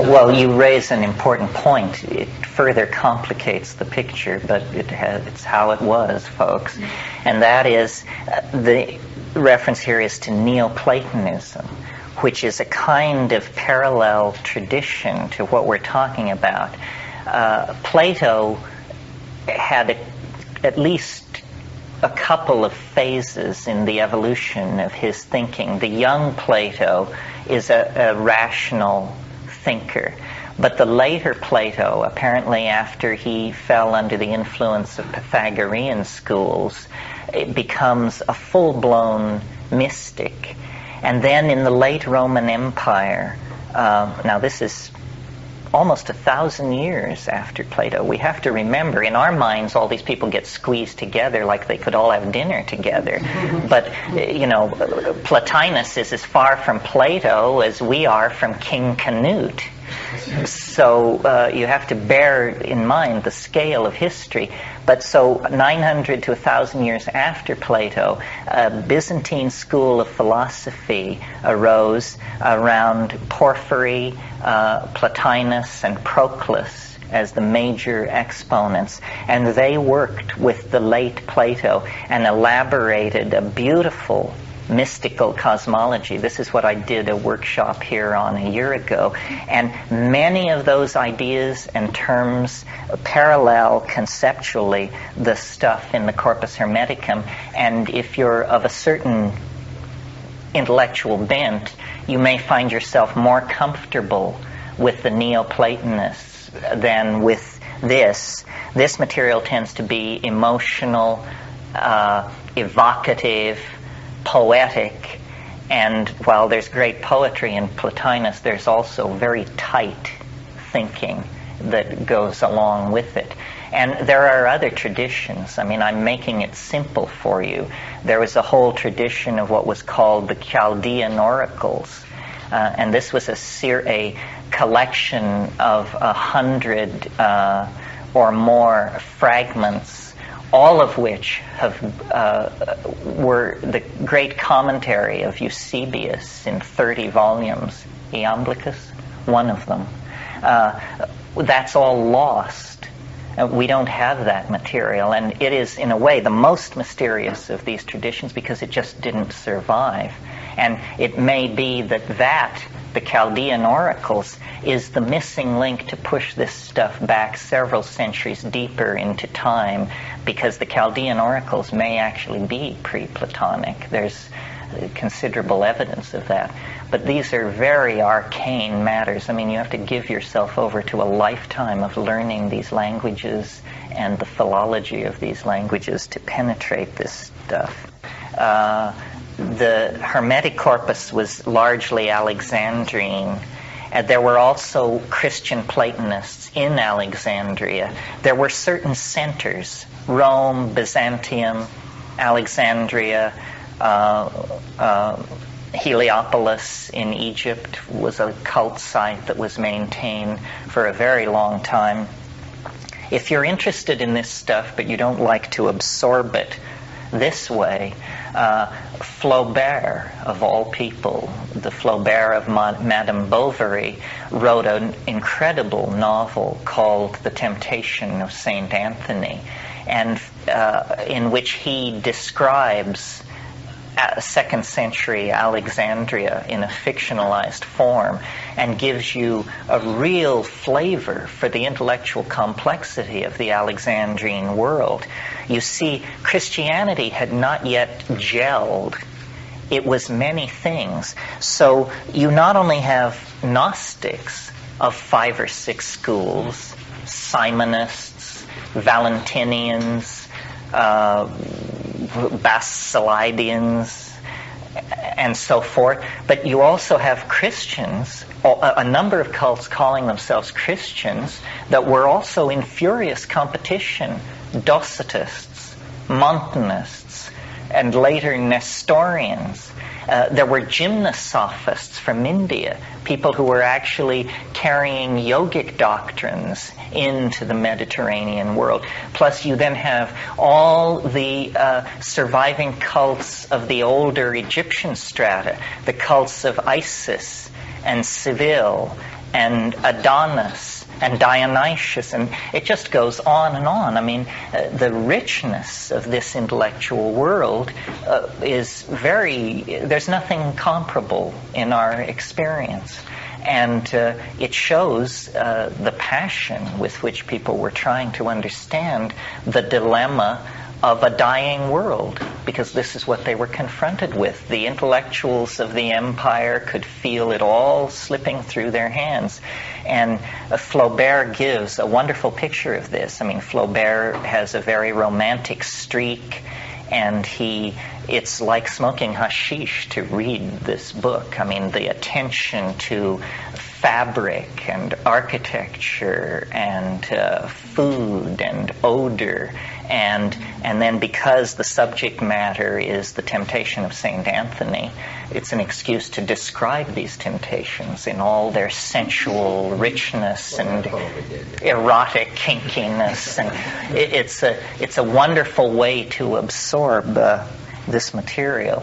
Well, you raise an important point. It further complicates the picture, but it's how it was, folks. And that is, the reference here is to Neoplatonism, which is a kind of parallel tradition to what we're talking about. Plato had at least a couple of phases in the evolution of his thinking. The young Plato is a rational thinker, but the later Plato, apparently after he fell under the influence of Pythagorean schools, it becomes a full-blown mystic. And then in the late Roman Empire, now this is almost 1,000 years after Plato. We have to remember, in our minds, all these people get squeezed together like they could all have dinner together. But, Plotinus is as far from Plato as we are from King Canute. So you have to bear in mind the scale of history. But so 900 to 1,000 years after Plato, a Byzantine school of philosophy arose around Porphyry, Plotinus, and Proclus as the major exponents. And they worked with the late Plato and elaborated a beautiful mystical cosmology. This is what I did a workshop here on a year ago. And many of those ideas and terms parallel conceptually the stuff in the Corpus Hermeticum. And if you're of a certain intellectual bent, you may find yourself more comfortable with the Neoplatonists than with this. This material tends to be emotional, evocative, poetic, and while there's great poetry in Plotinus, there's also very tight thinking that goes along with it. And there are other traditions. I mean, I'm making it simple for you. There was a whole tradition of what was called the Chaldean oracles, and this was a collection of 100 or more fragments, all of which were the great commentary of Eusebius in 30 volumes. Iamblichus, one of them. That's all lost. We don't have that material, and it is, in a way, the most mysterious of these traditions because it just didn't survive. And it may be that the Chaldean oracles, is the missing link to push this stuff back several centuries deeper into time, because the Chaldean oracles may actually be pre-Platonic. There's considerable evidence of that. But these are very arcane matters. I mean, you have to give yourself over to a lifetime of learning these languages and the philology of these languages to penetrate this stuff. The Hermetic corpus was largely Alexandrine. There were also Christian Platonists in Alexandria. There were certain centers: Rome, Byzantium, Alexandria, Heliopolis in Egypt was a cult site that was maintained for a very long time. If you're interested in this stuff but you don't like to absorb it this way, Flaubert, of all people, the Flaubert of Madame Bovary, wrote an incredible novel called The Temptation of Saint Anthony, and in which he describes second century Alexandria in a fictionalized form and gives you a real flavor for the intellectual complexity of the Alexandrine world. You see, Christianity had not yet gelled. It was many things. So you not only have Gnostics of 5 or 6 schools, Simonists, Valentinians, Basilidians, and so forth. But you also have Christians, a number of cults calling themselves Christians, that were also in furious competition. Docetists, Montanists, and later Nestorians. There were gymnosophists from India, people who were actually carrying yogic doctrines into the Mediterranean world. Plus you then have all the surviving cults of the older Egyptian strata, the cults of Isis and Seville and Adonis and Dionysius, and it just goes on and on. I mean, the richness of this intellectual world there's nothing comparable in our experience. And it shows the passion with which people were trying to understand the dilemma of a dying world, because this is what they were confronted with. The intellectuals of the empire could feel it all slipping through their hands. And Flaubert gives a wonderful picture of this. I mean, Flaubert has a very romantic streak, and it's like smoking hashish to read this book. I mean, the attention to fabric and architecture and food and odor, and then because the subject matter is the temptation of St. Anthony, it's an excuse to describe these temptations in all their sensual richness and erotic kinkiness, and it's a wonderful way to absorb this material.